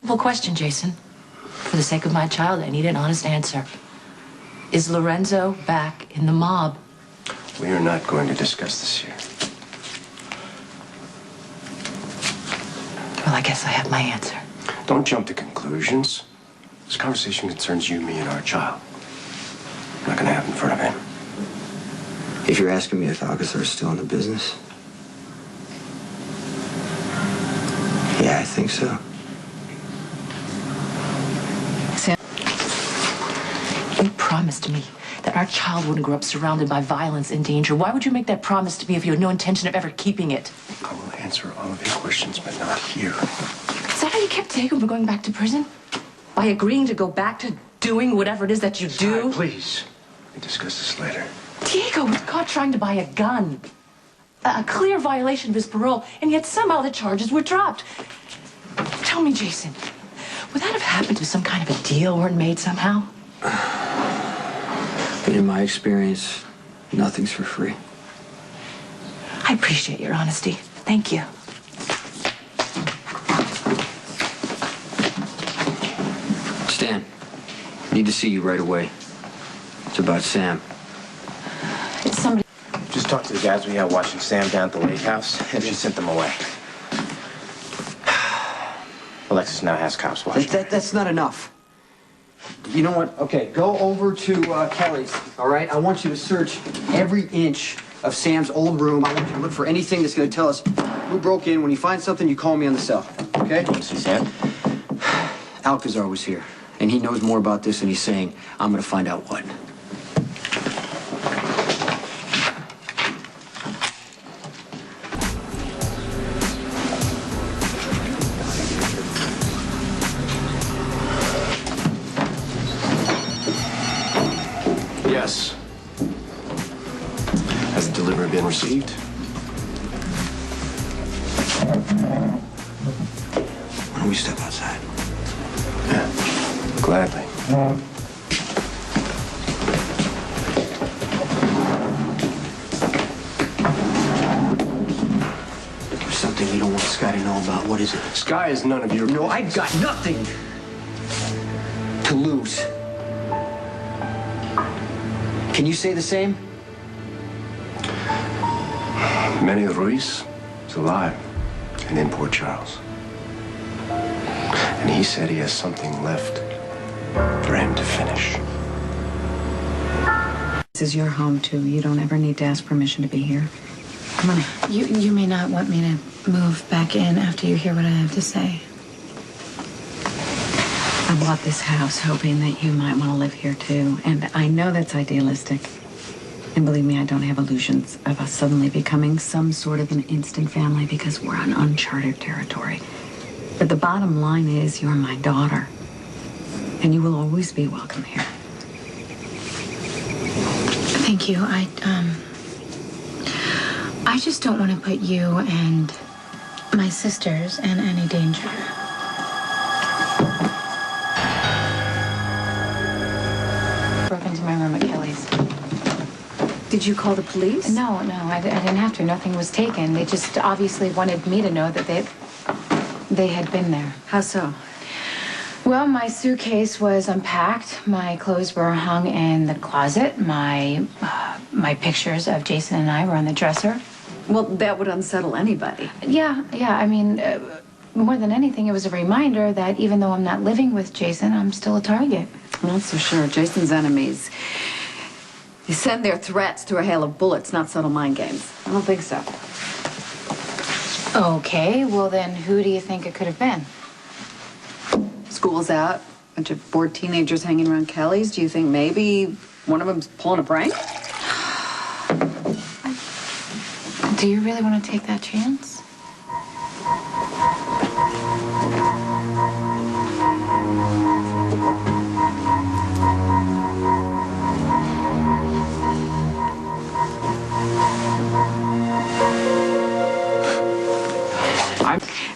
Simple question, Jason. For the sake of my child, I need an honest answer. Is Lorenzo back in the mob? We are not going to discuss this here. Well, I guess I have my answer. Don't jump to conclusions. This conversation concerns you, me, and our child. Not gonna happen in front of him. If you're asking me if Alcazar's still in the business? Yeah, I think so. Sam, you promised me that our child wouldn't grow up surrounded by violence and danger. Why would you make that promise to me if you had no intention of ever keeping it? I will answer all of your questions, but not here. Is that how you kept Diego from going back to prison? By agreeing to go back to doing whatever it is that you do? Sorry, please. We can discuss this later. Diego was caught trying to buy a gun. A clear violation of his parole, and yet somehow the charges were dropped. Tell me, Jason, would that have happened if some kind of a deal weren't made somehow? But in my experience, nothing's for free. I appreciate your honesty. Thank you. Stan, need to see you right away. It's about Sam. It's somebody. Just talked to the guys we had watching Sam down at the lake house, and she sent them away. Alexis now has cops watching. That's not enough. You know what? Okay, go over to Kelly's, all right? I want you to search every inch of Sam's old room. I want you to look for anything that's going to tell us who broke in. When you find something, you call me on the cell, okay? You want to see Sam? Alcazar was here, and he knows more about this than he's saying. I'm going to find out what. Yes. Has the delivery been received? Why don't we step outside? Yeah, gladly. There's something you don't want Sky to know about. What is it? Sky is none of your No, business. I've got nothing to lose. Can you say the same? Manny Ruiz is alive and in Port Charles. And he said he has something left for him to finish. This is your home, too. You don't ever need to ask permission to be here. Come on in. You may not want me to move back in after you hear what I have to say. I bought this house hoping that you might want to live here, too. And I know that's idealistic. And believe me, I don't have illusions of us suddenly becoming some sort of an instant family because we're on uncharted territory. But the bottom line is you're my daughter. And you will always be welcome here. Thank you. I just don't want to put you and my sisters in any danger. Broke into my room at Kelly's. Did you call the police? No, I didn't have to. Nothing was taken. They just obviously wanted me to know that they had been there. How so? Well, my suitcase was unpacked. My clothes were hung in the closet. My pictures of Jason and I were on the dresser. Well, that would unsettle anybody. Yeah. I mean, more than anything, it was a reminder that even though I'm not living with Jason, I'm still a target. I'm not so sure. Jason's enemies, they send their threats through a hail of bullets, not subtle mind games. I don't think so. Okay, well then who do you think it could have been? School's out, bunch of bored teenagers hanging around Kelly's. Do you think maybe one of them's pulling a prank? Do you really want to take that chance?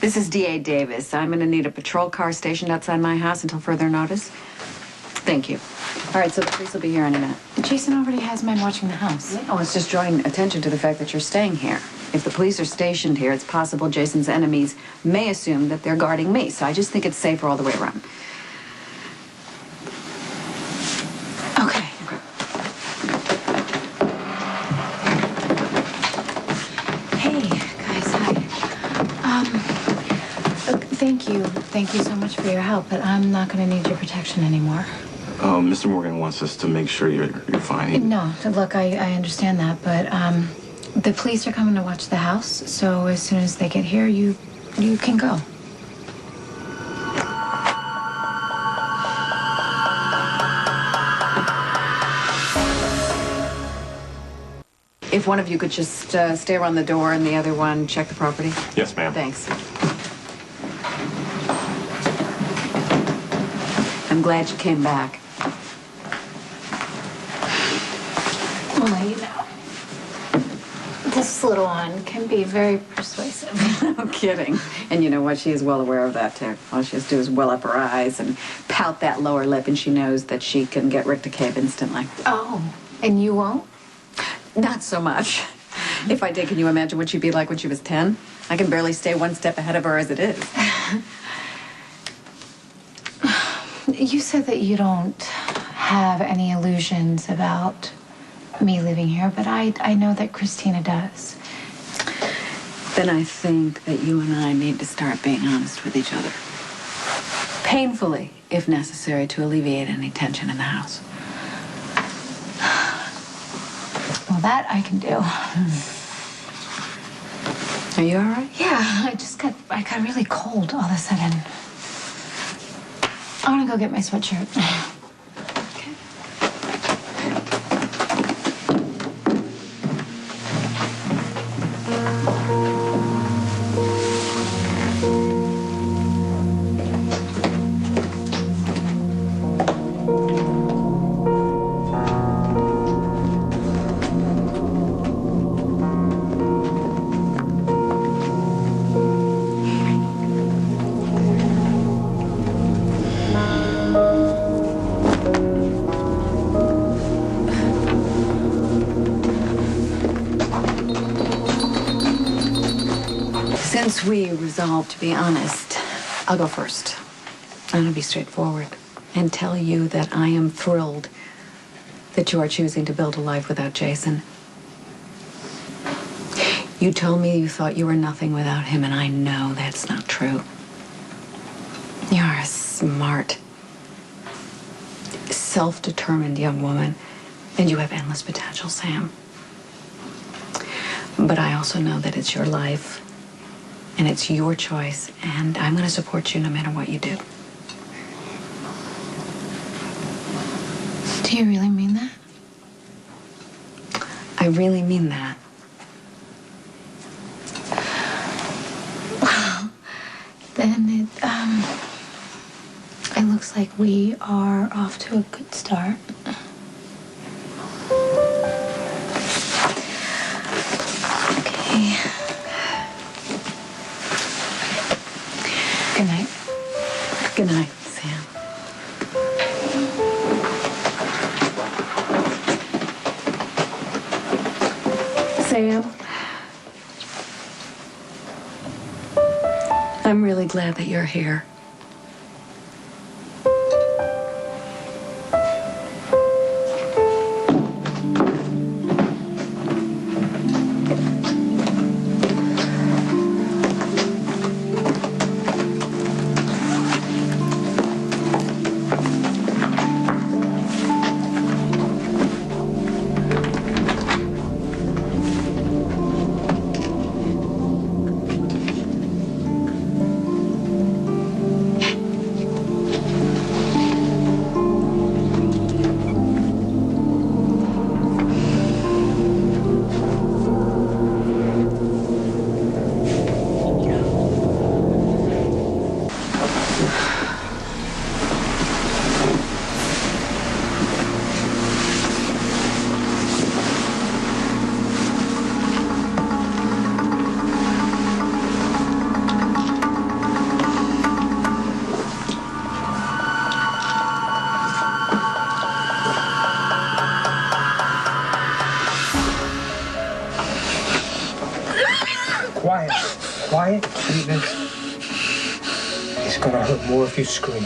This is D.A. Davis. I'm going to need a patrol car stationed outside my house until further notice. Thank you. All right, so the police will be here any minute. Jason already has men watching the house. Oh, it's just drawing attention to the fact that you're staying here. If the police are stationed here, it's possible Jason's enemies may assume that they're guarding me. So I just think it's safer all the way around. Okay. Hey, guys, hi. Thank you. Thank you so much for your help, but I'm not going to need your protection anymore. Mr. Morgan wants us to make sure you're fine. No, look, I understand that, but the police are coming to watch the house, so as soon as they get here, you can go. If one of you could just stay around the door and the other one check the property. Yes, ma'am. Thanks. I'm glad you came back. Well, you know, this little one can be very persuasive. No kidding. And you know what? She is well aware of that, too. All she has to do is well up her eyes and pout that lower lip, and she knows that she can get Rick to cave instantly. Oh, and you won't? Not so much. If I did, can you imagine what she'd be like when she was 10? I can barely stay one step ahead of her as it is. You said that you don't have any illusions about me living here, but I know that Christina does. Then I think that you and I need to start being honest with each other. Painfully, if necessary, to alleviate any tension in the house. Well, that I can do. Are you all right? Yeah, I got really cold all of a sudden. I want to go get my sweatshirt. Okay. Since we resolved to be honest, I'll go first. I'm gonna be straightforward and tell you that I am thrilled that you are choosing to build a life without Jason. You told me you thought you were nothing without him, and I know that's not true. You're a smart, self-determined young woman, and you have endless potential, Sam. But I also know that it's your life, and it's your choice, and I'm going to support you no matter what you do. Do you really mean that? I really mean that. Well, then it looks like we are off to a good start. Okay. Good night. Good night, Sam. Sam, I'm really glad that you're here. Sweetness, it's gonna hurt more if you scream.